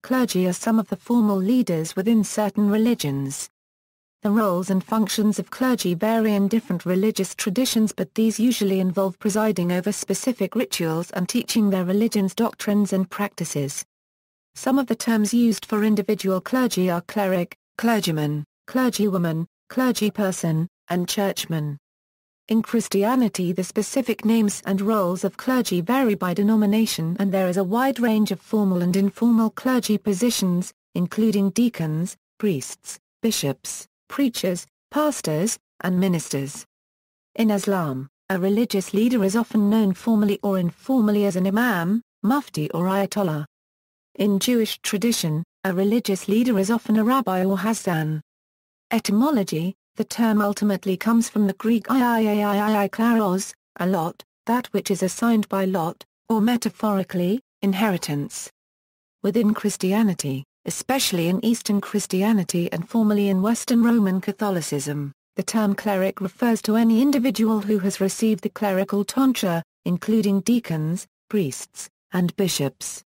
Clergy are some of the formal leaders within certain religions. The roles and functions of clergy vary in different religious traditions, but these usually involve presiding over specific rituals and teaching their religion's doctrines and practices. Some of the terms used for individual clergy are cleric, clergyman, clergywoman, clergyperson, and churchman. In Christianity, the specific names and roles of clergy vary by denomination, and there is a wide range of formal and informal clergy positions, including deacons, priests, bishops, preachers, pastors, and ministers. In Islam, a religious leader is often known formally or informally as an imam, mufti or ayatollah. In Jewish tradition, a religious leader is often a rabbi or hazzan. Etymology: the term ultimately comes from the Greek klaros, a lot, that which is assigned by lot, or metaphorically, inheritance. Within Christianity, especially in Eastern Christianity and formerly in Western Roman Catholicism, the term cleric refers to any individual who has received the clerical tonsure, including deacons, priests, and bishops.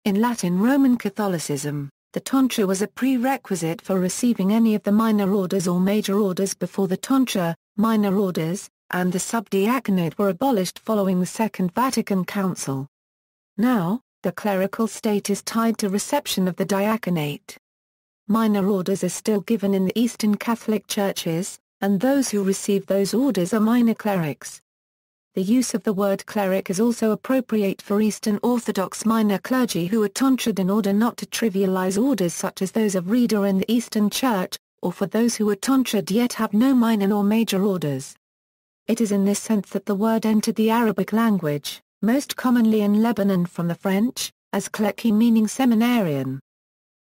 In Latin Roman Catholicism, the tonsure was a prerequisite for receiving any of the minor orders or major orders. Before the tonsure, minor orders, and the subdiaconate were abolished following the Second Vatican Council. Now, the clerical state is tied to reception of the diaconate. Minor orders are still given in the Eastern Catholic churches, and those who receive those orders are minor clerics. The use of the word cleric is also appropriate for Eastern Orthodox minor clergy who are tonsured in order not to trivialize orders such as those of reader in the Eastern Church, or for those who are tonsured yet have no minor or major orders. It is in this sense that the word entered the Arabic language, most commonly in Lebanon from the French, as clergy meaning seminarian.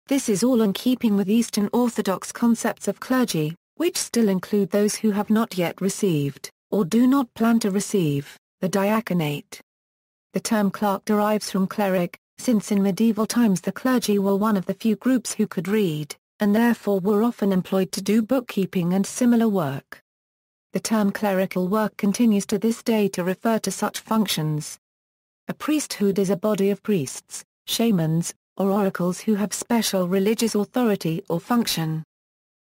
This is all in keeping with Eastern Orthodox concepts of clergy, which still include those who have not yet received, or do not plan to receive, the diaconate. The term clerk derives from cleric, since in medieval times the clergy were one of the few groups who could read, and therefore were often employed to do bookkeeping and similar work. The term clerical work continues to this day to refer to such functions. A priesthood is a body of priests, shamans, or oracles who have special religious authority or function.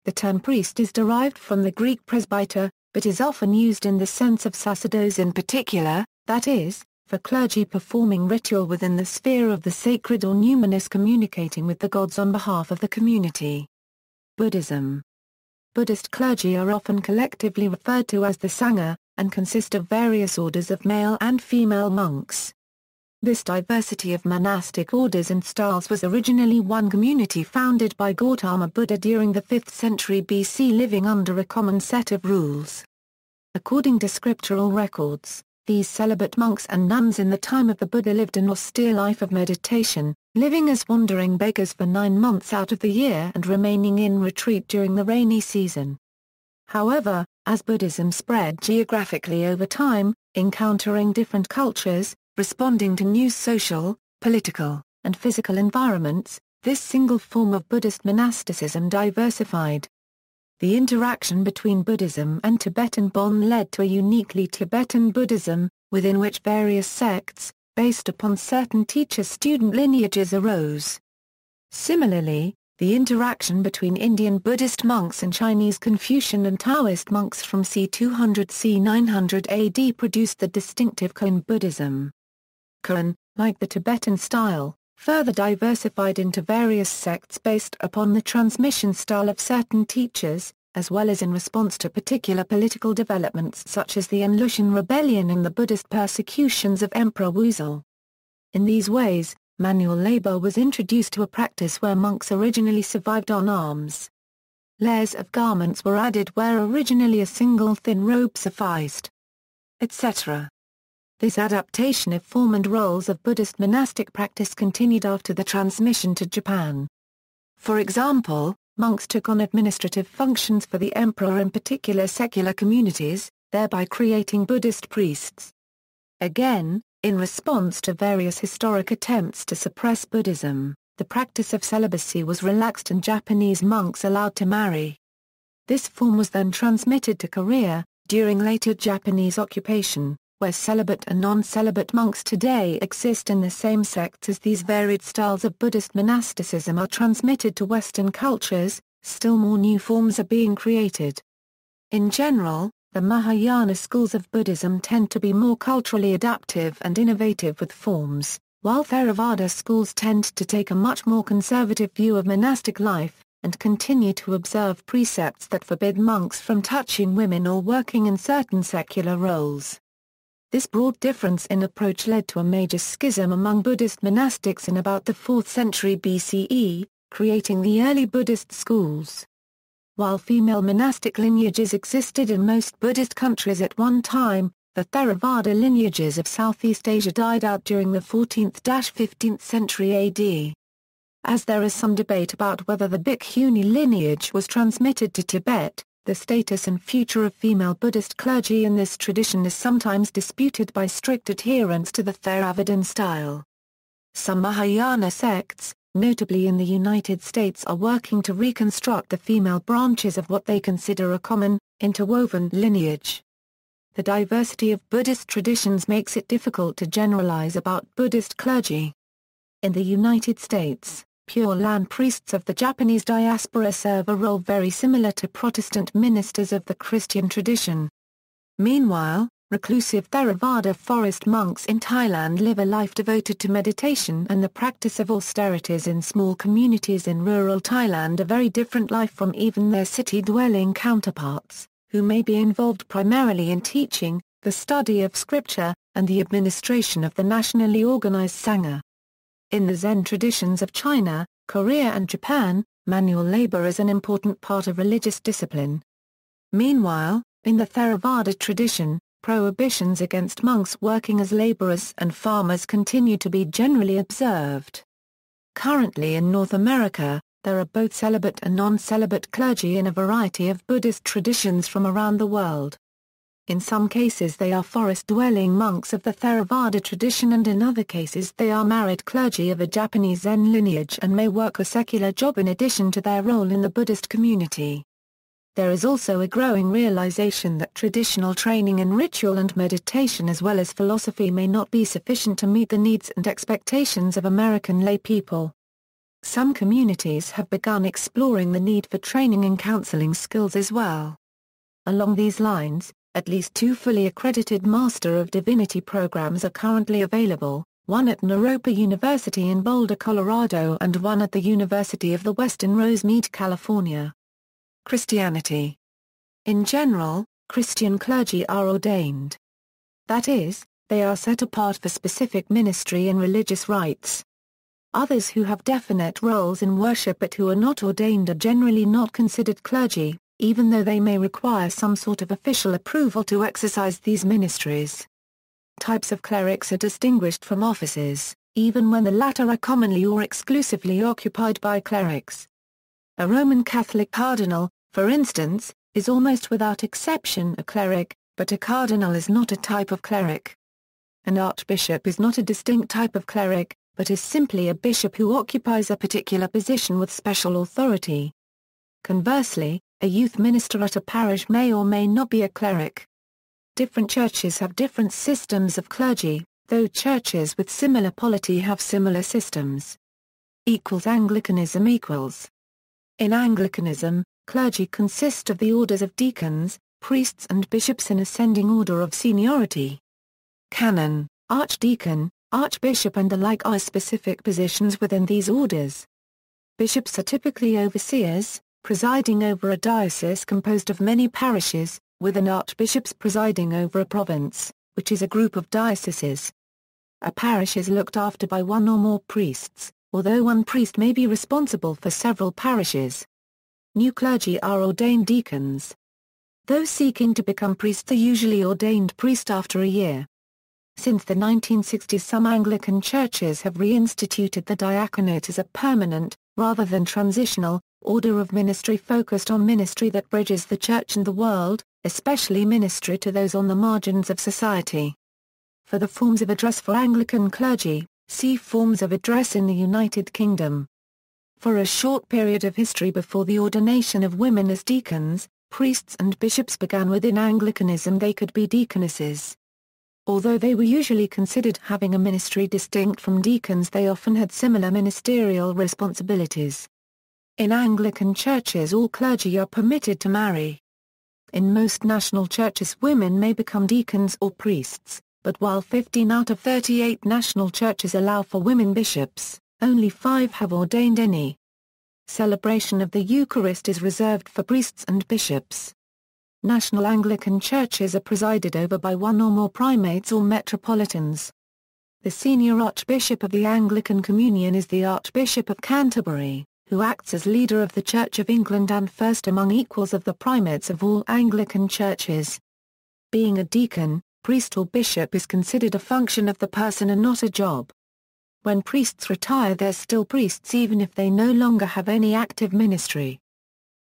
The term priest is derived from the Greek presbyter, but is often used in the sense of sacerdos in particular, that is, for clergy performing ritual within the sphere of the sacred or numinous, communicating with the gods on behalf of the community. Buddhism. Buddhist clergy are often collectively referred to as the Sangha, and consist of various orders of male and female monks. This diversity of monastic orders and styles was originally one community founded by Gautama Buddha during the 5th century BC, living under a common set of rules. According to scriptural records, these celibate monks and nuns in the time of the Buddha lived an austere life of meditation, living as wandering beggars for 9 months out of the year and remaining in retreat during the rainy season. However, as Buddhism spread geographically over time, encountering different cultures, responding to new social, political, and physical environments, this single form of Buddhist monasticism diversified. The interaction between Buddhism and Tibetan Bon led to a uniquely Tibetan Buddhism, within which various sects, based upon certain teacher-student lineages, arose. Similarly, the interaction between Indian Buddhist monks and Chinese Confucian and Taoist monks from c. 200–c. 900 AD produced the distinctive Koan Buddhism. Koan, like the Tibetan style, further diversified into various sects based upon the transmission style of certain teachers, as well as in response to particular political developments such as the An Lushan Rebellion and the Buddhist persecutions of Emperor Wuzil. In these ways, manual labor was introduced to a practice where monks originally survived on alms. Layers of garments were added where originally a single thin robe sufficed, etc. This adaptation of form and roles of Buddhist monastic practice continued after the transmission to Japan. For example, monks took on administrative functions for the emperor in particular secular communities, thereby creating Buddhist priests. Again, in response to various historic attempts to suppress Buddhism, the practice of celibacy was relaxed and Japanese monks allowed to marry. This form was then transmitted to Korea, during later Japanese occupation, where celibate and non-celibate monks today exist in the same sects as these varied styles of Buddhist monasticism are transmitted to Western cultures, still more new forms are being created. In general, the Mahayana schools of Buddhism tend to be more culturally adaptive and innovative with forms, while Theravada schools tend to take a much more conservative view of monastic life, and continue to observe precepts that forbid monks from touching women or working in certain secular roles. This broad difference in approach led to a major schism among Buddhist monastics in about the 4th century BCE, creating the early Buddhist schools. While female monastic lineages existed in most Buddhist countries at one time, the Theravada lineages of Southeast Asia died out during the 14th–15th century AD. As there is some debate about whether the Bhikkhuni lineage was transmitted to Tibet, the status and future of female Buddhist clergy in this tradition is sometimes disputed by strict adherents to the Theravadan style. Some Mahayana sects, notably in the United States, are working to reconstruct the female branches of what they consider a common, interwoven lineage. The diversity of Buddhist traditions makes it difficult to generalize about Buddhist clergy. In the United States, Pure Land priests of the Japanese diaspora serve a role very similar to Protestant ministers of the Christian tradition. Meanwhile, reclusive Theravada forest monks in Thailand live a life devoted to meditation and the practice of austerities in small communities in rural Thailand, a very different life from even their city-dwelling counterparts, who may be involved primarily in teaching, the study of scripture, and the administration of the nationally organized Sangha. In the Zen traditions of China, Korea and Japan, manual labor is an important part of religious discipline. Meanwhile, in the Theravada tradition, prohibitions against monks working as laborers and farmers continue to be generally observed. Currently in North America, there are both celibate and non-celibate clergy in a variety of Buddhist traditions from around the world. In some cases they are forest-dwelling monks of the Theravada tradition, and in other cases they are married clergy of a Japanese Zen lineage and may work a secular job in addition to their role in the Buddhist community. There is also a growing realization that traditional training in ritual and meditation as well as philosophy may not be sufficient to meet the needs and expectations of American lay people. Some communities have begun exploring the need for training in counseling skills as well. Along these lines, at least 2 fully accredited Master of Divinity programs are currently available, one at Naropa University in Boulder, Colorado, and one at the University of the West in Rosemead, California. Christianity. In general, Christian clergy are ordained. That is, they are set apart for specific ministry and religious rites. Others who have definite roles in worship but who are not ordained are generally not considered clergy, even though they may require some sort of official approval to exercise these ministries. Types of clerics are distinguished from offices, even when the latter are commonly or exclusively occupied by clerics. A Roman Catholic cardinal, for instance, is almost without exception a cleric, but a cardinal is not a type of cleric. An archbishop is not a distinct type of cleric, but is simply a bishop who occupies a particular position with special authority. Conversely, a youth minister at a parish may or may not be a cleric. Different churches have different systems of clergy, though churches with similar polity have similar systems. Anglicanism equals. In Anglicanism, clergy consist of the orders of deacons, priests and bishops in ascending order of seniority. Canon, archdeacon, archbishop and the like are specific positions within these orders. Bishops are typically overseers, presiding over a diocese composed of many parishes, with an archbishop presiding over a province, which is a group of dioceses. A parish is looked after by one or more priests, although one priest may be responsible for several parishes. New clergy are ordained deacons. Those seeking to become priests are usually ordained priest after a year. Since the 1960s, some Anglican churches have reinstituted the diaconate as a permanent, rather than transitional, order of ministry focused on ministry that bridges the church and the world, especially ministry to those on the margins of society. For the forms of address for Anglican clergy, see Forms of Address in the United Kingdom. For a short period of history before the ordination of women as deacons, priests and bishops began within Anglicanism they could be deaconesses. Although they were usually considered having a ministry distinct from deacons, they often had similar ministerial responsibilities. In Anglican churches, all clergy are permitted to marry. In most national churches, women may become deacons or priests, but while 15 out of 38 national churches allow for women bishops, only 5 have ordained any. Celebration of the Eucharist is reserved for priests and bishops. National Anglican churches are presided over by one or more primates or metropolitans. The senior archbishop of the Anglican Communion is the Archbishop of Canterbury, who acts as leader of the Church of England and first among equals of the primates of all Anglican churches. Being a deacon, priest or bishop is considered a function of the person and not a job. When priests retire, they're still priests even if they no longer have any active ministry.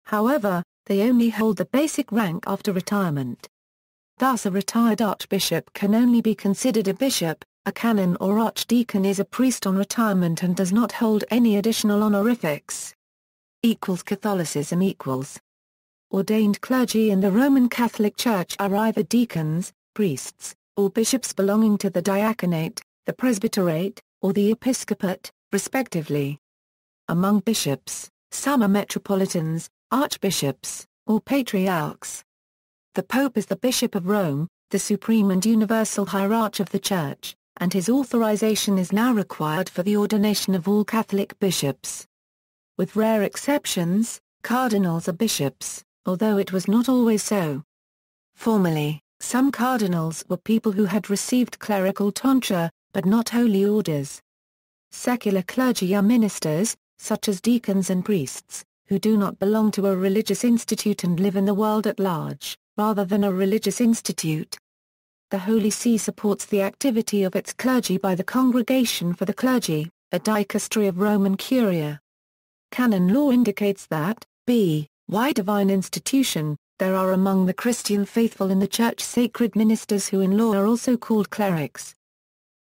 However, they only hold the basic rank after retirement. Thus a retired archbishop can only be considered a bishop, a canon or archdeacon is a priest on retirement and does not hold any additional honorifics. Catholicism equals. Ordained clergy in the Roman Catholic Church are either deacons, priests, or bishops belonging to the diaconate, the presbyterate, or the episcopate, respectively. Among bishops, some are metropolitans, archbishops, or patriarchs. The Pope is the Bishop of Rome, the supreme and universal hierarch of the Church, and his authorization is now required for the ordination of all Catholic bishops. With rare exceptions, cardinals are bishops, although it was not always so. Formally, some cardinals were people who had received clerical tonsure, but not holy orders. Secular clergy are ministers, such as deacons and priests, who do not belong to a religious institute and live in the world at large, rather than a religious institute. The Holy See supports the activity of its clergy by the Congregation for the Clergy, a dicastery of Roman Curia. Canon law indicates that, by divine institution, there are among the Christian faithful in the Church sacred ministers who in law are also called clerics.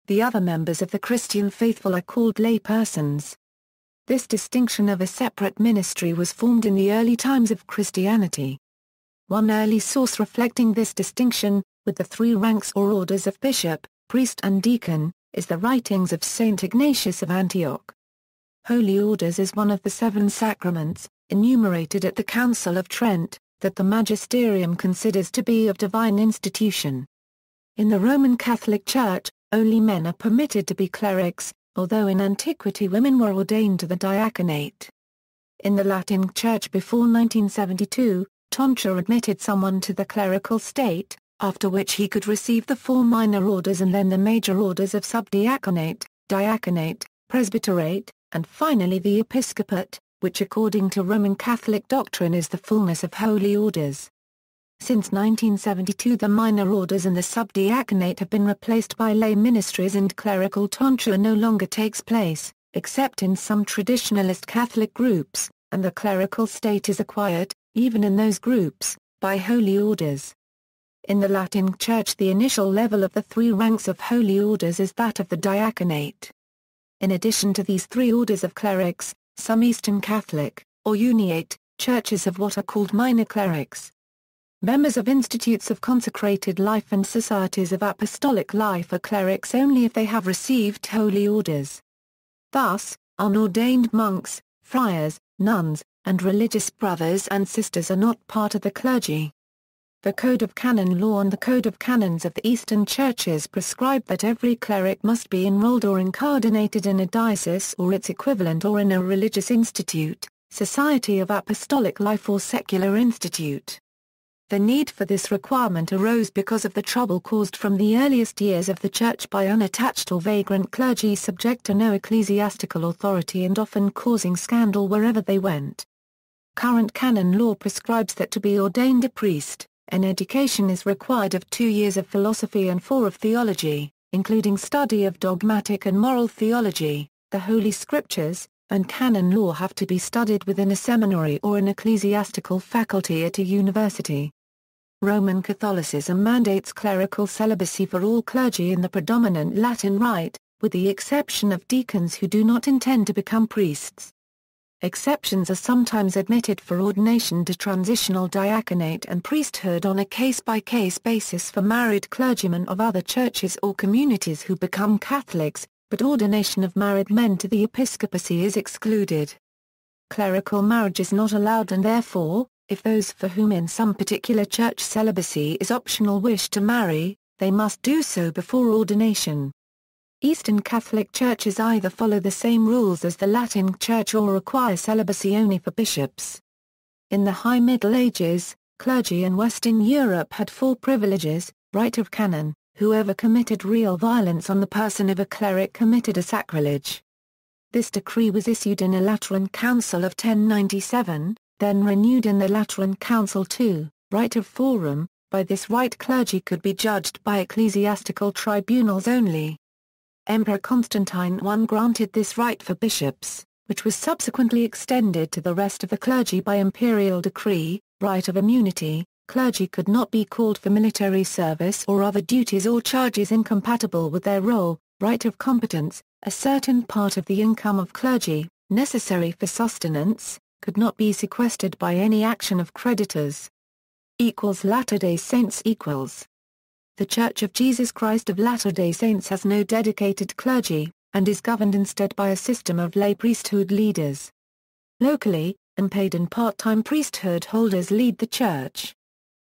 The other members of the Christian faithful are called lay persons. This distinction of a separate ministry was formed in the early times of Christianity. One early source reflecting this distinction, with the 3 ranks or orders of bishop, priest and deacon, is the writings of Saint Ignatius of Antioch. Holy orders is one of the 7 sacraments, enumerated at the Council of Trent, that the magisterium considers to be of divine institution. In the Roman Catholic Church, only men are permitted to be clerics, although in antiquity women were ordained to the diaconate. In the Latin Church before 1972, tonsure admitted someone to the clerical state, after which he could receive the 4 minor orders and then the major orders of subdiaconate, diaconate, presbyterate, and finally the episcopate, which according to Roman Catholic doctrine is the fullness of holy orders. Since 1972 the minor orders and the subdiaconate have been replaced by lay ministries and clerical tonsure no longer takes place, except in some traditionalist Catholic groups, and the clerical state is acquired, even in those groups, by holy orders. In the Latin Church the initial level of the 3 ranks of holy orders is that of the diaconate. In addition to these 3 orders of clerics, some Eastern Catholic, or Uniate, churches have what are called minor clerics. Members of institutes of consecrated life and societies of apostolic life are clerics only if they have received holy orders. Thus, unordained monks, friars, nuns, and religious brothers and sisters are not part of the clergy. The Code of Canon Law and the Code of Canons of the Eastern Churches prescribe that every cleric must be enrolled or incardinated in a diocese or its equivalent or in a religious institute, society of apostolic life or secular institute. The need for this requirement arose because of the trouble caused from the earliest years of the Church by unattached or vagrant clergy subject to no ecclesiastical authority and often causing scandal wherever they went. Current canon law prescribes that to be ordained a priest, an education is required of 2 years of philosophy and 4 of theology, including study of dogmatic and moral theology, the Holy Scriptures, and canon law have to be studied within a seminary or an ecclesiastical faculty at a university. Roman Catholicism mandates clerical celibacy for all clergy in the predominant Latin Rite, with the exception of deacons who do not intend to become priests. Exceptions are sometimes admitted for ordination to transitional diaconate and priesthood on a case-by-case basis for married clergymen of other churches or communities who become Catholics, but ordination of married men to the episcopacy is excluded. Clerical marriage is not allowed, and therefore, if those for whom in some particular church celibacy is optional wish to marry, they must do so before ordination. Eastern Catholic churches either follow the same rules as the Latin Church or require celibacy only for bishops. In the High Middle Ages, clergy in Western Europe had 4 privileges: right of canon, whoever committed real violence on the person of a cleric committed a sacrilege. This decree was issued in a Lateran Council of 1097, then renewed in the Lateran Council II, right of forum. By this right clergy could be judged by ecclesiastical tribunals only. Emperor Constantine I granted this right for bishops, which was subsequently extended to the rest of the clergy by imperial decree. Right of immunity, clergy could not be called for military service or other duties or charges incompatible with their role. Right of competence, a certain part of the income of clergy, necessary for sustenance, could not be sequestered by any action of creditors. Latter-day Saints The Church of Jesus Christ of Latter-day Saints has no dedicated clergy, and is governed instead by a system of lay priesthood leaders. Locally, unpaid and part-time priesthood holders lead the church.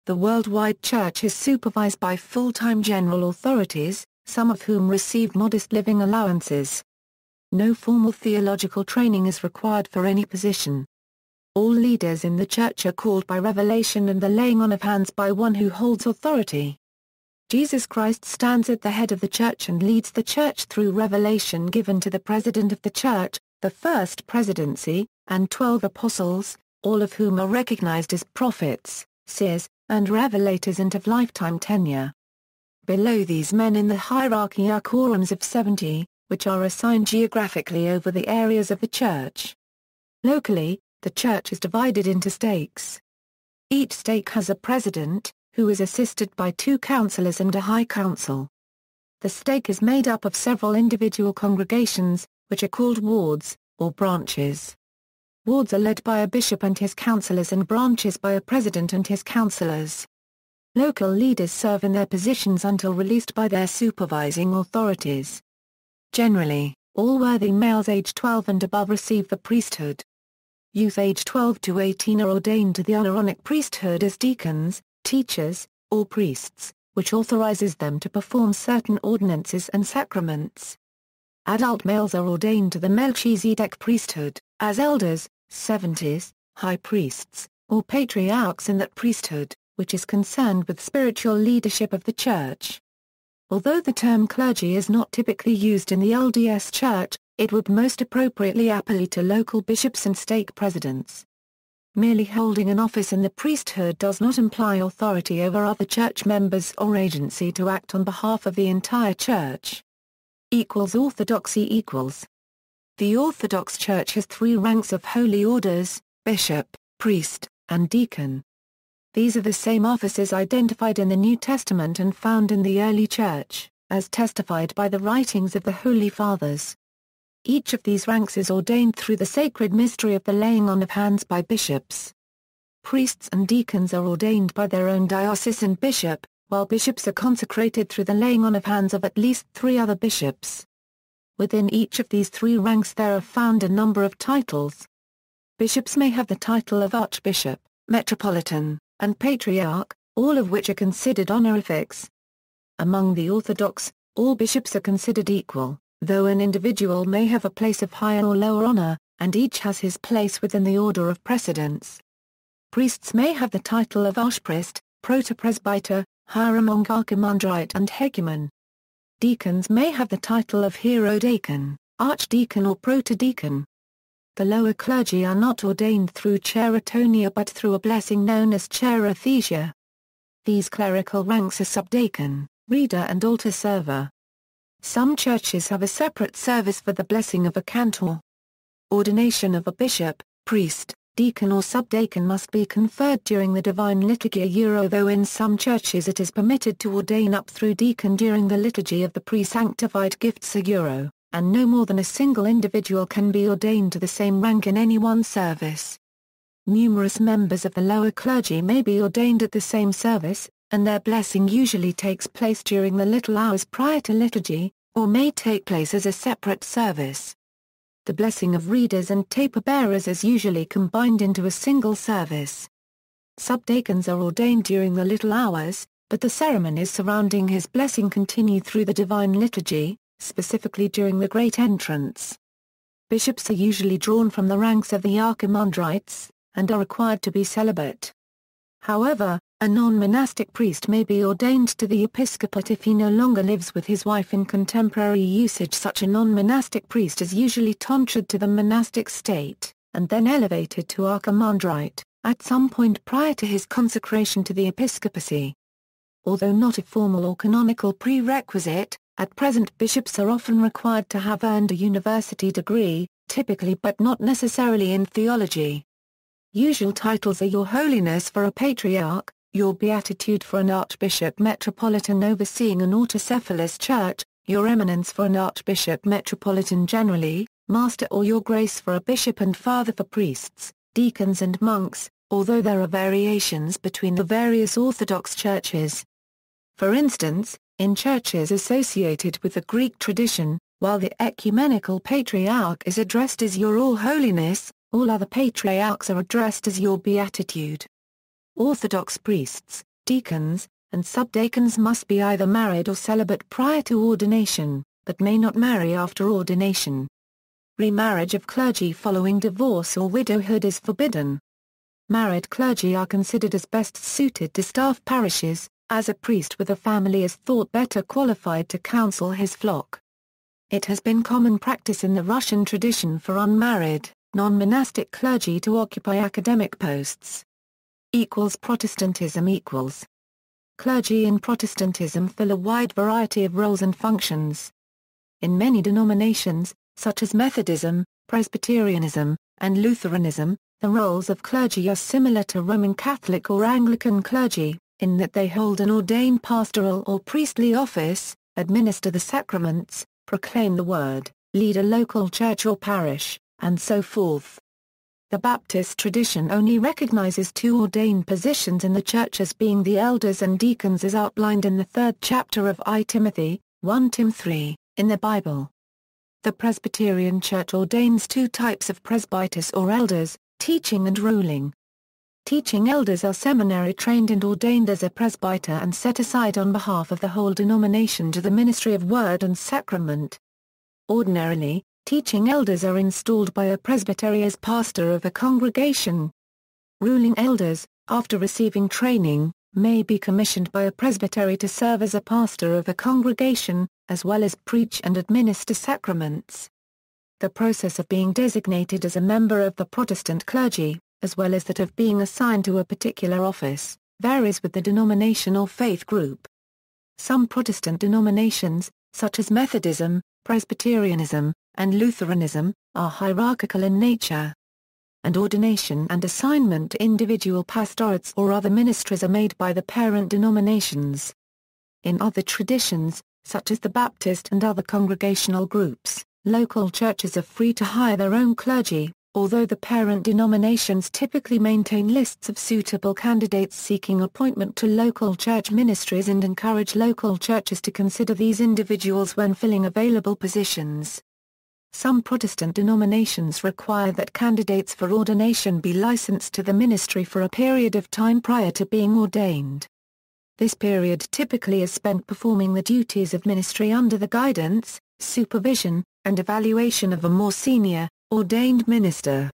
The worldwide church is supervised by full-time general authorities, some of whom receive modest living allowances. No formal theological training is required for any position. All leaders in the church are called by revelation and the laying on of hands by one who holds authority. Jesus Christ stands at the head of the church and leads the church through revelation given to the president of the church, the first presidency, and 12 apostles, all of whom are recognized as prophets, seers, and revelators and have lifetime tenure. Below these men in the hierarchy are quorums of 70, which are assigned geographically over the areas of the church. Locally, the church is divided into stakes. Each stake has a president, who is assisted by 2 councillors and a high council. The stake is made up of several individual congregations, which are called wards, or branches. Wards are led by a bishop and his councillors and branches by a president and his councillors. Local leaders serve in their positions until released by their supervising authorities. Generally, all worthy males age 12 and above receive the priesthood. Youth age 12 to 18 are ordained to the Aaronic priesthood as deacons, teachers, or priests, which authorizes them to perform certain ordinances and sacraments. Adult males are ordained to the Melchizedek priesthood, as elders, 70s, high priests, or patriarchs in that priesthood, which is concerned with spiritual leadership of the church. Although the term clergy is not typically used in the LDS Church, it would most appropriately apply to local bishops and stake presidents. Merely holding an office in the priesthood does not imply authority over other church members or agency to act on behalf of the entire church. Orthodoxy. The Orthodox Church has 3 ranks of holy orders: bishop, priest, and deacon. These are the same offices identified in the New Testament and found in the early church, as testified by the writings of the Holy Fathers. Each of these ranks is ordained through the sacred mystery of the laying on of hands by bishops. Priests and deacons are ordained by their own diocesan bishop, while bishops are consecrated through the laying on of hands of at least 3 other bishops. Within each of these 3 ranks there are found a number of titles. Bishops may have the title of archbishop, metropolitan, and patriarch, all of which are considered honorifics. Among the Orthodox, all bishops are considered equal, though an individual may have a place of higher or lower honor, and each has his place within the order of precedence. Priests may have the title of archpriest, protopresbyter, hieromonk, archimandrite, and hegumen. Deacons may have the title of hierodeacon, archdeacon, or protodeacon. The lower clergy are not ordained through chairitonia but through a blessing known as chairothesia. These clerical ranks are subdeacon, reader, and altar server. Some churches have a separate service for the blessing of a cantor. Ordination of a bishop, priest, deacon or subdeacon must be conferred during the Divine Liturgy, though in some churches it is permitted to ordain up through deacon during the liturgy of the pre-sanctified gifts. and no more than a single individual can be ordained to the same rank in any one service. Numerous members of the lower clergy may be ordained at the same service, and their blessing usually takes place during the little hours prior to liturgy, or may take place as a separate service. The blessing of readers and taper bearers is usually combined into a single service. Subdeacons are ordained during the little hours, but the ceremonies surrounding his blessing continue through the divine liturgy, specifically during the great entrance. Bishops are usually drawn from the ranks of the archimandrites, and are required to be celibate. However, a non-monastic priest may be ordained to the episcopate if he no longer lives with his wife. In contemporary usage, such a non-monastic priest is usually tonsured to the monastic state, and then elevated to archimandrite, at some point prior to his consecration to the episcopacy. Although not a formal or canonical prerequisite, at present bishops are often required to have earned a university degree, typically but not necessarily in theology. Usual titles are Your Holiness for a Patriarch, Your Beatitude for an Archbishop Metropolitan overseeing an autocephalous church, Your Eminence for an Archbishop Metropolitan generally, Master or Your Grace for a bishop and Father for priests, deacons and monks, although there are variations between the various Orthodox churches. For instance, in churches associated with the Greek tradition, while the ecumenical patriarch is addressed as Your All Holiness, all other patriarchs are addressed as Your Beatitude. Orthodox priests, deacons, and subdeacons must be either married or celibate prior to ordination, but may not marry after ordination. Remarriage of clergy following divorce or widowhood is forbidden. Married clergy are considered as best suited to staff parishes, as a priest with a family is thought better qualified to counsel his flock. It has been common practice in the Russian tradition for unmarried, non-monastic clergy to occupy academic posts. Protestantism equals. Clergy in Protestantism fill a wide variety of roles and functions. In many denominations, such as Methodism, Presbyterianism, and Lutheranism, the roles of clergy are similar to Roman Catholic or Anglican clergy, in that they hold an ordained pastoral or priestly office, administer the sacraments, proclaim the word, lead a local church or parish, and so forth. The Baptist tradition only recognizes two ordained positions in the church as being the elders and deacons as outlined in the 3rd chapter of I Timothy, 1 Tim 3, in the Bible. The Presbyterian Church ordains two types of presbyters or elders, teaching and ruling. Teaching elders are seminary trained and ordained as a presbyter and set aside on behalf of the whole denomination to the ministry of word and sacrament. Ordinarily, teaching elders are installed by a presbytery as pastor of a congregation. Ruling elders, after receiving training, may be commissioned by a presbytery to serve as a pastor of a congregation, as well as preach and administer sacraments. The process of being designated as a member of the Protestant clergy, as well as that of being assigned to a particular office, varies with the denomination or faith group. Some Protestant denominations, such as Methodism, Presbyterianism, and Lutheranism, are hierarchical in nature. And ordination and assignment to individual pastorates or other ministries are made by the parent denominations. In other traditions, such as the Baptist and other congregational groups, local churches are free to hire their own clergy, although the parent denominations typically maintain lists of suitable candidates seeking appointment to local church ministries and encourage local churches to consider these individuals when filling available positions. Some Protestant denominations require that candidates for ordination be licensed to the ministry for a period of time prior to being ordained. This period typically is spent performing the duties of ministry under the guidance, supervision, and evaluation of a more senior, ordained minister.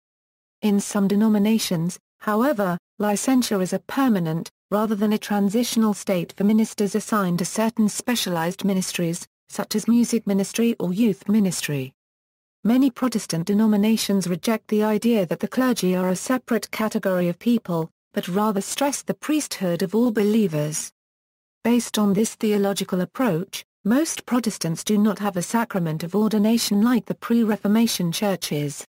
In some denominations, however, licensure is a permanent, rather than a transitional state for ministers assigned to certain specialized ministries, such as music ministry or youth ministry. Many Protestant denominations reject the idea that the clergy are a separate category of people, but rather stress the priesthood of all believers. Based on this theological approach, most Protestants do not have a sacrament of ordination like the pre-Reformation churches.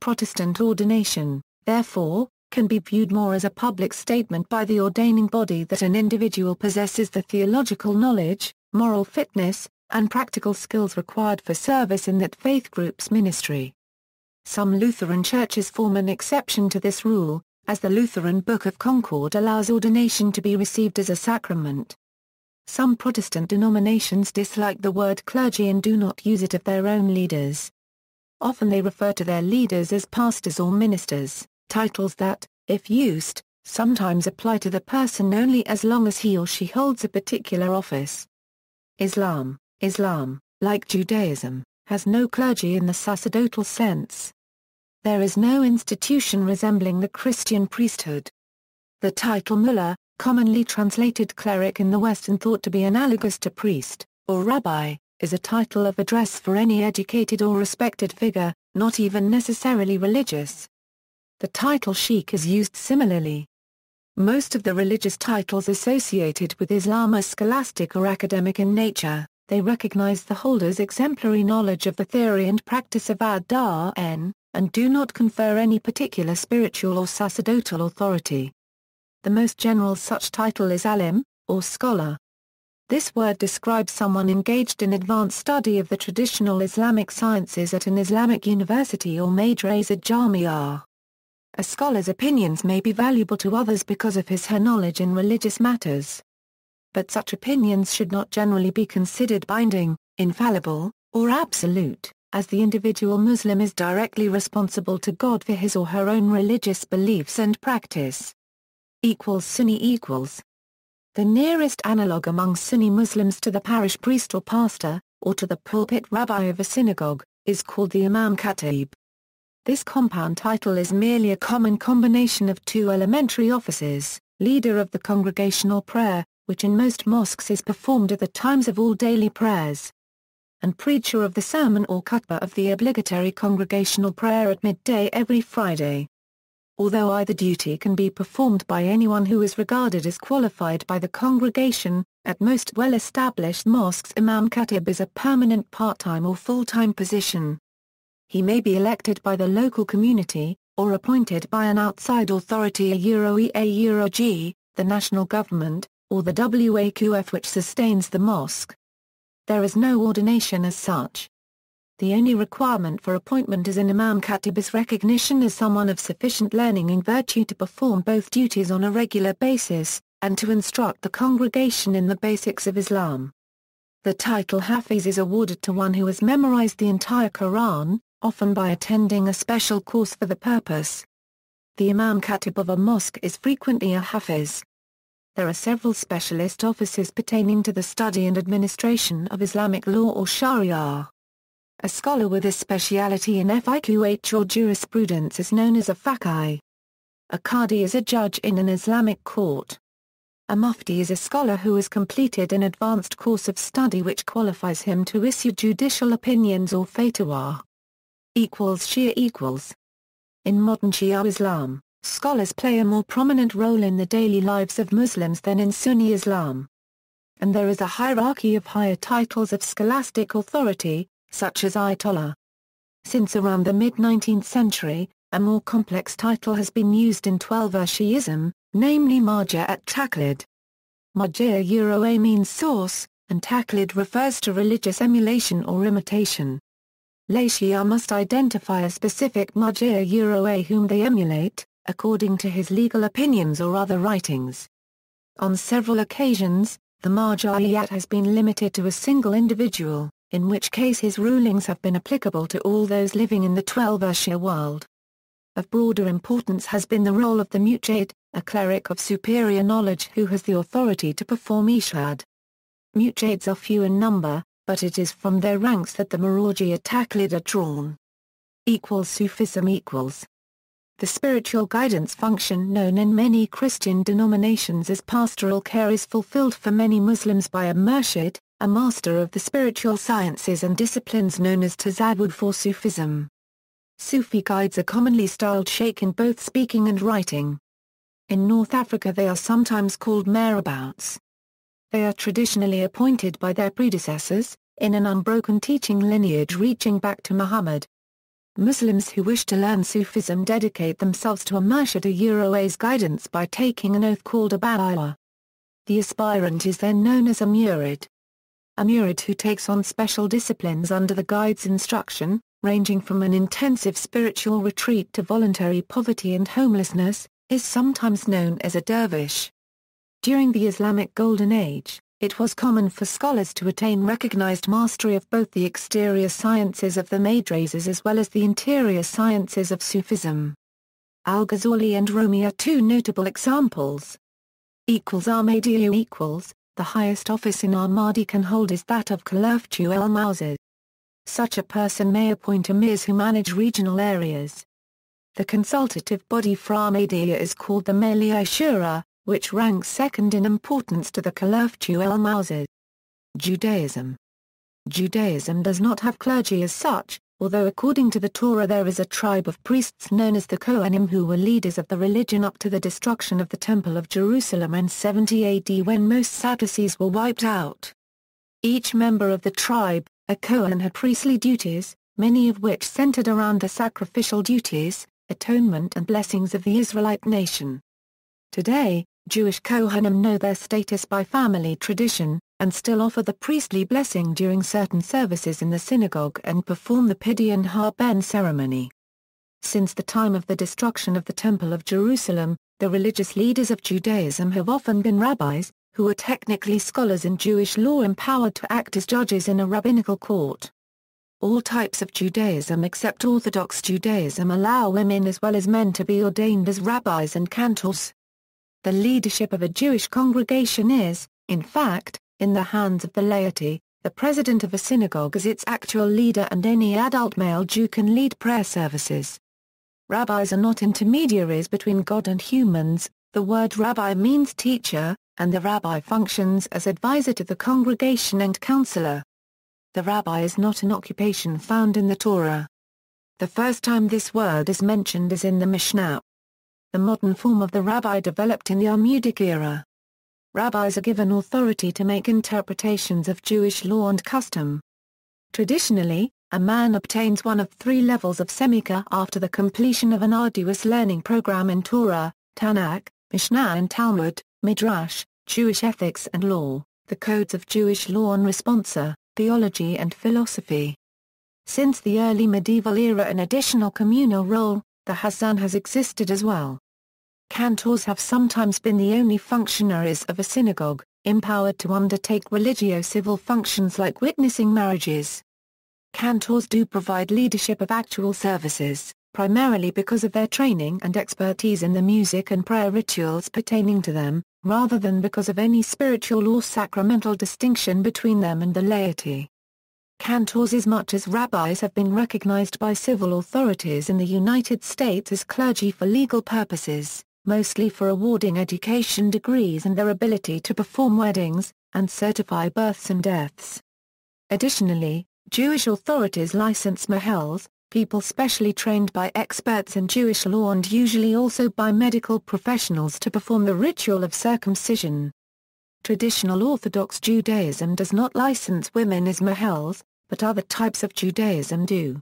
Protestant ordination, therefore, can be viewed more as a public statement by the ordaining body that an individual possesses the theological knowledge, moral fitness, and practical skills required for service in that faith group's ministry. Some Lutheran churches form an exception to this rule, as the Lutheran Book of Concord allows ordination to be received as a sacrament. Some Protestant denominations dislike the word clergy and do not use it of their own leaders. Often they refer to their leaders as pastors or ministers, titles that, if used, sometimes apply to the person only as long as he or she holds a particular office. Islam, like Judaism, has no clergy in the sacerdotal sense. There is no institution resembling the Christian priesthood. The title mullah, commonly translated cleric in the West and thought to be analogous to priest, or rabbi, is a title of address for any educated or respected figure, not even necessarily religious. The title sheikh is used similarly. Most of the religious titles associated with Islam are scholastic or academic in nature. They recognize the holder's exemplary knowledge of the theory and practice of ad-din, and do not confer any particular spiritual or sacerdotal authority. The most general such title is alim, or scholar. This word describes someone engaged in advanced study of the traditional Islamic sciences at an Islamic university or madrasa jamia. A scholar's opinions may be valuable to others because of his/her knowledge in religious matters. But such opinions should not generally be considered binding, infallible, or absolute, as the individual Muslim is directly responsible to God for his or her own religious beliefs and practice. Sunni. The nearest analogue among Sunni Muslims to the parish priest or pastor, or to the pulpit rabbi of a synagogue, is called the imam khatib. This compound title is merely a common combination of two elementary offices, leader of the congregational prayer, which in most mosques is performed at the times of all daily prayers, and preacher of the sermon or khutbah of the obligatory congregational prayer at midday every Friday. Although either duty can be performed by anyone who is regarded as qualified by the congregation, at most well-established mosques imam khatib is a permanent part-time or full-time position. He may be elected by the local community, or appointed by an outside authority EA/G, the national government, or the Waqf which sustains the mosque. There is no ordination as such. The only requirement for appointment as an imam khatib is recognition as someone of sufficient learning and virtue to perform both duties on a regular basis, and to instruct the congregation in the basics of Islam. The title hafiz is awarded to one who has memorized the entire Quran, often by attending a special course for the purpose. The imam khatib of a mosque is frequently a hafiz. There are several specialist offices pertaining to the study and administration of Islamic law or Sharia. A scholar with a speciality in fiqh or jurisprudence is known as a faqih. A qadi is a judge in an Islamic court. A mufti is a scholar who has completed an advanced course of study which qualifies him to issue judicial opinions or fatwa. Shia. In modern Shia Islam, scholars play a more prominent role in the daily lives of Muslims than in Sunni Islam. And there is a hierarchy of higher titles of scholastic authority, such as ayatollah. Since around the mid-19th century, a more complex title has been used in Twelver Shi'ism, namely marja at taqlid. Marja means source, and taqlid refers to religious emulation or imitation. Lay Shia must identify a specific marja whom they emulate, according to his legal opinions or other writings. On several occasions, the marja has been limited to a single individual, in which case his rulings have been applicable to all those living in the Twelver Shia world. Of broader importance has been the role of the mujtahid, a cleric of superior knowledge who has the authority to perform ijtihad. Mujtahids are few in number, but it is from their ranks that the marja taqlid are drawn. Sufism. The spiritual guidance function known in many Christian denominations as pastoral care is fulfilled for many Muslims by a murshid, a master of the spiritual sciences and disciplines known as tazawwud for Sufism. Sufi guides are commonly styled sheikh in both speaking and writing. In North Africa they are sometimes called marabouts. They are traditionally appointed by their predecessors, in an unbroken teaching lineage reaching back to Muhammad. Muslims who wish to learn Sufism dedicate themselves to a murshid guidance by taking an oath called a bai'ah. The aspirant is then known as a murid. a murid who takes on special disciplines under the guide's instruction, ranging from an intensive spiritual retreat to voluntary poverty and homelessness, is sometimes known as a dervish. During the Islamic Golden Age, it was common for scholars to attain recognized mastery of both the exterior sciences of the madrasas as well as the interior sciences of Sufism. Al-Ghazali and Rumi are two notable examples. Ahmadiyya the highest office an Ahmadi can hold is that of Khalifatu al-Mawzid. Such a person may appoint emirs who manage regional areas. The consultative body for Ahmadiyya is called the Mali Shura, which ranks second in importance to the Khalifatu al-Mawzid. Judaism. Judaism does not have clergy as such, although according to the Torah there is a tribe of priests known as the Kohanim who were leaders of the religion up to the destruction of the Temple of Jerusalem in 70 AD when most Sadducees were wiped out. Each member of the tribe, a Kohen, had priestly duties, many of which centered around the sacrificial duties, atonement and blessings of the Israelite nation. Today, Jewish Kohanim know their status by family tradition, and still offer the priestly blessing during certain services in the synagogue and perform the Pidyon HaBen ceremony. Since the time of the destruction of the Temple of Jerusalem, the religious leaders of Judaism have often been rabbis, who are technically scholars in Jewish law empowered to act as judges in a rabbinical court. All types of Judaism except Orthodox Judaism allow women as well as men to be ordained as rabbis and cantors. The leadership of a Jewish congregation is, in fact, in the hands of the laity. The president of a synagogue is its actual leader and any adult male Jew can lead prayer services. Rabbis are not intermediaries between God and humans. The word rabbi means teacher, and the rabbi functions as advisor to the congregation and counselor. The rabbi is not an occupation found in the Torah. The first time this word is mentioned is in the Mishnah. The modern form of the rabbi developed in the Talmudic era. Rabbis are given authority to make interpretations of Jewish law and custom. Traditionally, a man obtains one of three levels of semika after the completion of an arduous learning program in Torah, Tanakh, Mishnah and Talmud, Midrash, Jewish ethics and law, the codes of Jewish law and responsa, theology and philosophy. Since the early medieval era an additional communal role, the hazzan has existed as well. Cantors have sometimes been the only functionaries of a synagogue, empowered to undertake religio-civil functions like witnessing marriages. Cantors do provide leadership of actual services, primarily because of their training and expertise in the music and prayer rituals pertaining to them, rather than because of any spiritual or sacramental distinction between them and the laity. Cantors as much as rabbis have been recognized by civil authorities in the United States as clergy for legal purposes, mostly for awarding education degrees and their ability to perform weddings, and certify births and deaths. Additionally, Jewish authorities license mohels, people specially trained by experts in Jewish law and usually also by medical professionals to perform the ritual of circumcision. Traditional Orthodox Judaism does not license women as mohels, but other types of Judaism do.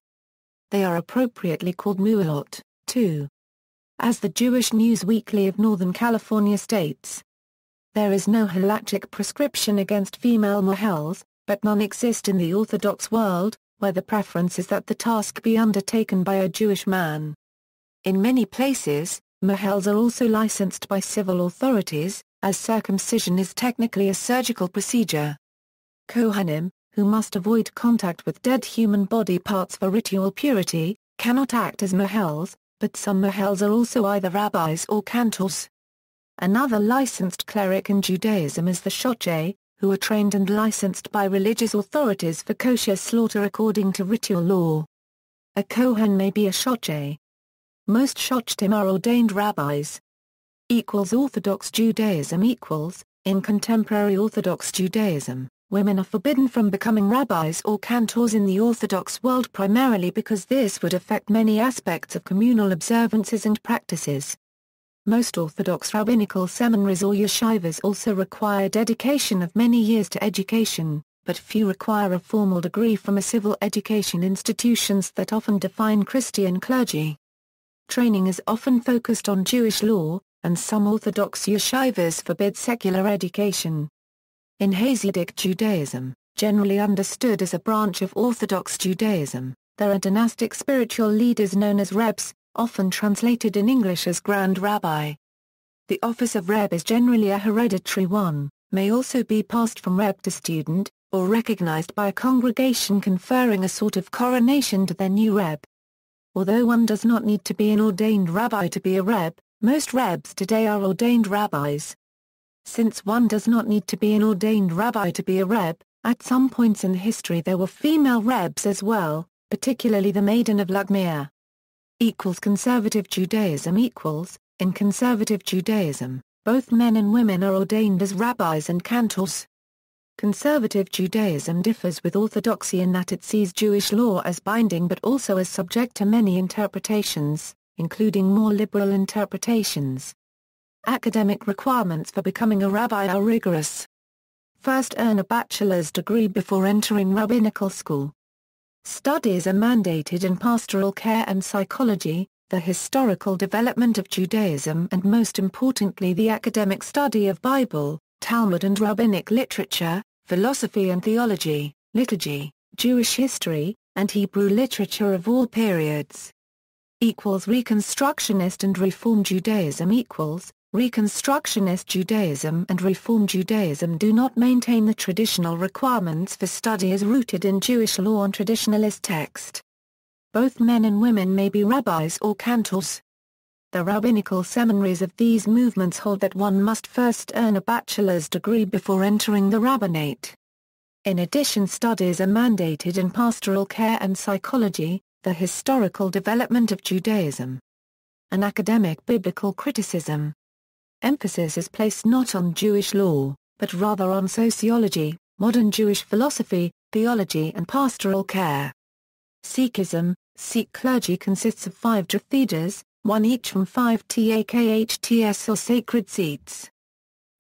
They are appropriately called mu'alot, too. As the Jewish News Weekly of Northern California states, there is no halachic prescription against female mohels, but none exist in the Orthodox world, where the preference is that the task be undertaken by a Jewish man. In many places, mohels are also licensed by civil authorities, as circumcision is technically a surgical procedure. Kohanim, who must avoid contact with dead human body parts for ritual purity, cannot act as mohels, but some mohels are also either rabbis or cantors. Another licensed cleric in Judaism is the shochet, who are trained and licensed by religious authorities for kosher slaughter according to ritual law. A kohen may be a shochet. Most shochtim are ordained rabbis. Orthodox Judaism in contemporary Orthodox Judaism, women are forbidden from becoming rabbis or cantors in the Orthodox world primarily because this would affect many aspects of communal observances and practices. Most Orthodox rabbinical seminaries or yeshivas also require dedication of many years to education, but few require a formal degree from a civil education institutions that often define Christian clergy. Training is often focused on Jewish law, and some Orthodox yeshivas forbid secular education. In Hasidic Judaism, generally understood as a branch of Orthodox Judaism. There are dynastic spiritual leaders known as rebs, often translated in English as Grand Rabbi. The office of reb is generally a hereditary one, may also be passed from reb to student, or recognized by a congregation conferring a sort of coronation to their new reb. Although one does not need to be an ordained rabbi to be a reb, most rebs today are ordained rabbis. Since one does not need to be an ordained rabbi to be a reb, at some points in history there were female rebs as well, particularly the Maiden of Lugmir. Conservative Judaism in conservative Judaism, both men and women are ordained as rabbis and cantors. Conservative Judaism differs with Orthodoxy in that it sees Jewish law as binding but also as subject to many interpretations, including more liberal interpretations. Academic requirements for becoming a rabbi are rigorous. First, earn a bachelor's degree before entering rabbinical school. Studies are mandated in pastoral care and psychology, the historical development of Judaism and most importantly the academic study of Bible, Talmud and rabbinic literature, philosophy and theology, liturgy, Jewish history, and Hebrew literature of all periods. Reconstructionist and Reform Judaism Reconstructionist Judaism and Reform Judaism do not maintain the traditional requirements for study as rooted in Jewish law and traditionalist text. Both men and women may be rabbis or cantors. The rabbinical seminaries of these movements hold that one must first earn a bachelor's degree before entering the rabbinate. In addition, studies are mandated in pastoral care and psychology, the historical development of Judaism. An academic biblical criticism. Emphasis is placed not on Jewish law, but rather on sociology, modern Jewish philosophy, theology and pastoral care. Sikhism. Sikh clergy consists of 5 Jathedas, one each from 5 Takhts or sacred seats.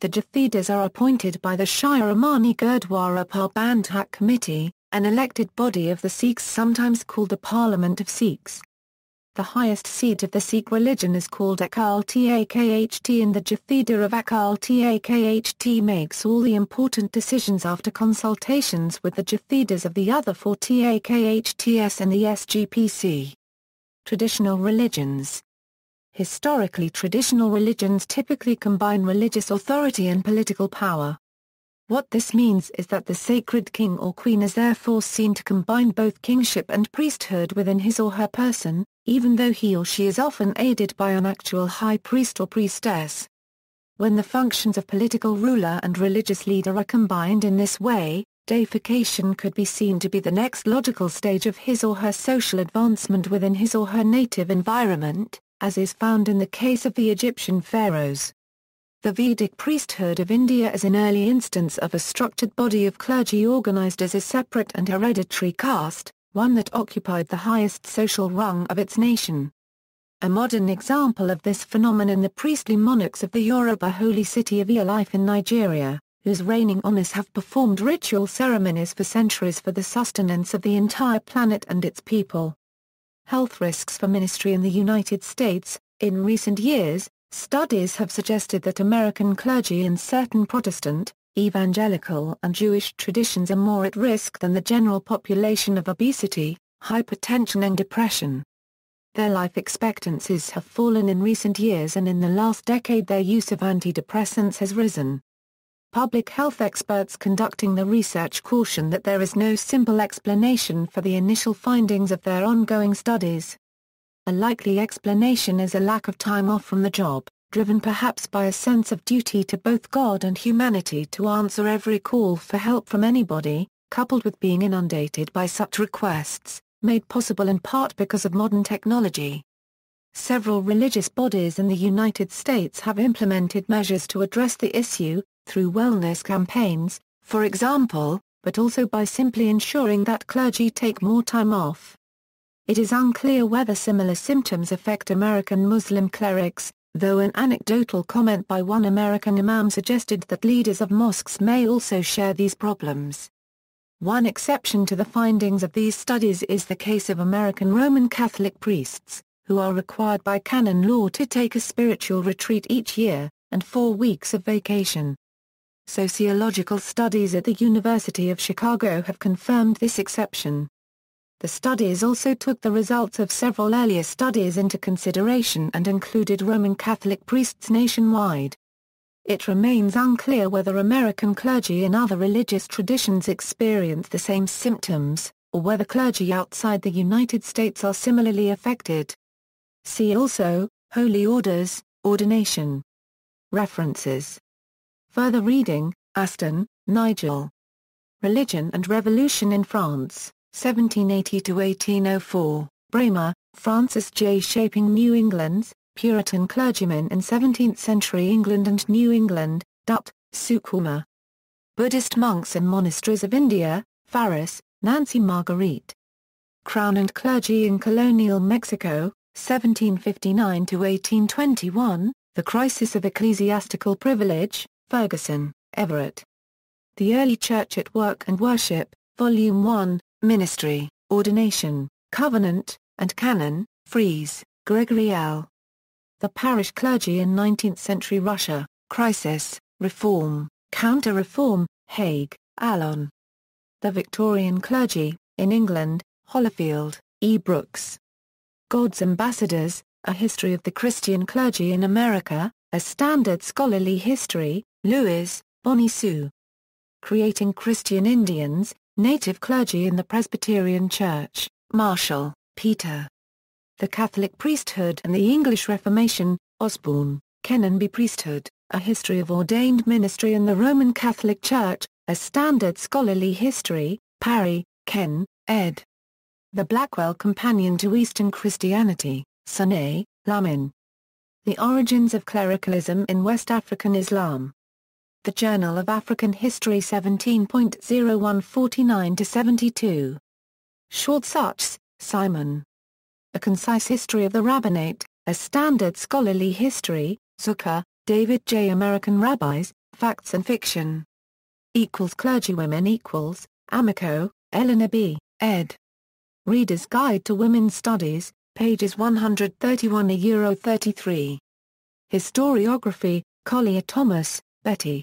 The Jathedas are appointed by the Shiromani Gurdwara Parbandhak Committee, an elected body of the Sikhs sometimes called a Parliament of Sikhs. The highest seat of the Sikh religion is called Akal Takht and the Jatheda of Akal Takht makes all the important decisions after consultations with the Jathedas of the other 4 Takhts and the SGPC. Traditional religions. Historically, traditional religions typically combine religious authority and political power. What this means is that the sacred king or queen is therefore seen to combine both kingship and priesthood within his or her person, even though he or she is often aided by an actual high priest or priestess. When the functions of political ruler and religious leader are combined in this way, deification could be seen to be the next logical stage of his or her social advancement within his or her native environment, as is found in the case of the Egyptian pharaohs. The Vedic priesthood of India is an early instance of a structured body of clergy organized as a separate and hereditary caste, one that occupied the highest social rung of its nation. A modern example of this phenomenon the priestly monarchs of the Yoruba holy city of Ile-Ife in Nigeria, whose reigning honors have performed ritual ceremonies for centuries for the sustenance of the entire planet and its people. Health risks for ministry in the United States. In recent years, studies have suggested that American clergy in certain Protestant, evangelical and Jewish traditions are more at risk than the general population of obesity, hypertension and depression. Their life expectancies have fallen in recent years and in the last decade their use of antidepressants has risen. Public health experts conducting the research caution that there is no simple explanation for the initial findings of their ongoing studies. A likely explanation is a lack of time off from the job, driven perhaps by a sense of duty to both God and humanity to answer every call for help from anybody, coupled with being inundated by such requests, made possible in part because of modern technology. Several religious bodies in the United States have implemented measures to address the issue, through wellness campaigns, for example, but also by simply ensuring that clergy take more time off. It is unclear whether similar symptoms affect American Muslim clerics, though an anecdotal comment by one American imam suggested that leaders of mosques may also share these problems. One exception to the findings of these studies is the case of American Roman Catholic priests, who are required by canon law to take a spiritual retreat each year, and 4 weeks of vacation. Sociological studies at the University of Chicago have confirmed this exception. The studies also took the results of several earlier studies into consideration and included Roman Catholic priests nationwide. It remains unclear whether American clergy in other religious traditions experience the same symptoms, or whether clergy outside the United States are similarly affected. See also, Holy Orders, Ordination. References. Further reading, Aston, Nigel. Religion and Revolution in France, 1780–1804, Bramer, Francis J. Shaping New England's Puritan Clergymen in 17th-Century England and New England, Dutt, Sukhuma. Buddhist Monks and Monasteries of India, Faris, Nancy Marguerite. Crown and Clergy in Colonial Mexico, 1759–1821, The Crisis of Ecclesiastical Privilege, Ferguson, Everett. The Early Church at Work and Worship, Volume 1, Ministry, Ordination, Covenant, and Canon, Fries, Gregory L. The Parish Clergy in 19th-Century Russia, Crisis, Reform, Counter-Reform, Hague, Allon. The Victorian Clergy, in England, Hollifield, E. Brooks. God's Ambassadors, A History of the Christian Clergy in America, A Standard Scholarly History, Lewis, Bonnie Sue. Creating Christian Indians, Native Clergy in the Presbyterian Church, Marshall, Peter. The Catholic Priesthood and the English Reformation, Osborne, Kenonby Priesthood, A History of Ordained Ministry in the Roman Catholic Church, A Standard Scholarly History, Parry, Ken, ed. The Blackwell Companion to Eastern Christianity, Sunay, Lamin. The Origins of Clericalism in West African Islam. The Journal of African History 17.0149–72. Short-Suchs, Simon. A Concise History of the Rabbinate, A Standard Scholarly History, Zucker, David J. American Rabbis, Facts and Fiction. Clergywomen Amico, Eleanor B., ed. Reader's Guide to Women's Studies, pages 131–33. Historiography, Collier Thomas, Betty.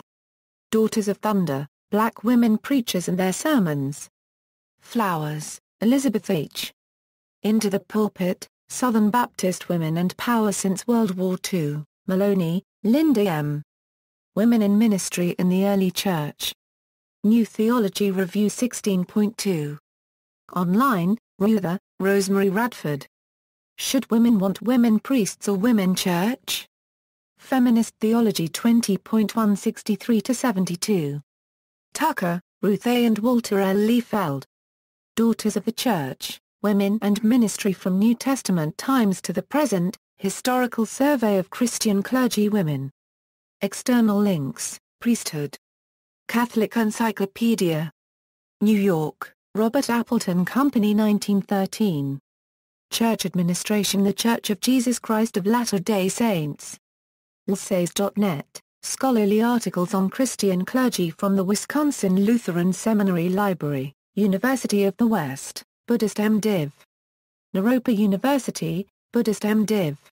Daughters of Thunder, Black Women Preachers and Their Sermons. Flowers, Elizabeth H. Into the Pulpit, Southern Baptist Women and Power Since World War II, Maloney, Linda M. Women in Ministry in the Early Church. New Theology Review 16.2. Online, Ruther, Rosemary Radford. Should Women Want Women Priests or Women Church? Feminist Theology 20.163–72. Tucker, Ruth A. and Walter L. Liefeld. Daughters of the Church, Women and Ministry from New Testament Times to the Present, Historical Survey of Christian Clergy Women. External links, Priesthood. Catholic Encyclopedia. New York, Robert Appleton Company 1913. Church Administration The Church of Jesus Christ of Latter-day Saints. Lsays.net, scholarly articles on Christian clergy from the Wisconsin Lutheran Seminary Library, University of the West, Buddhist MDiv. Naropa University, Buddhist MDiv.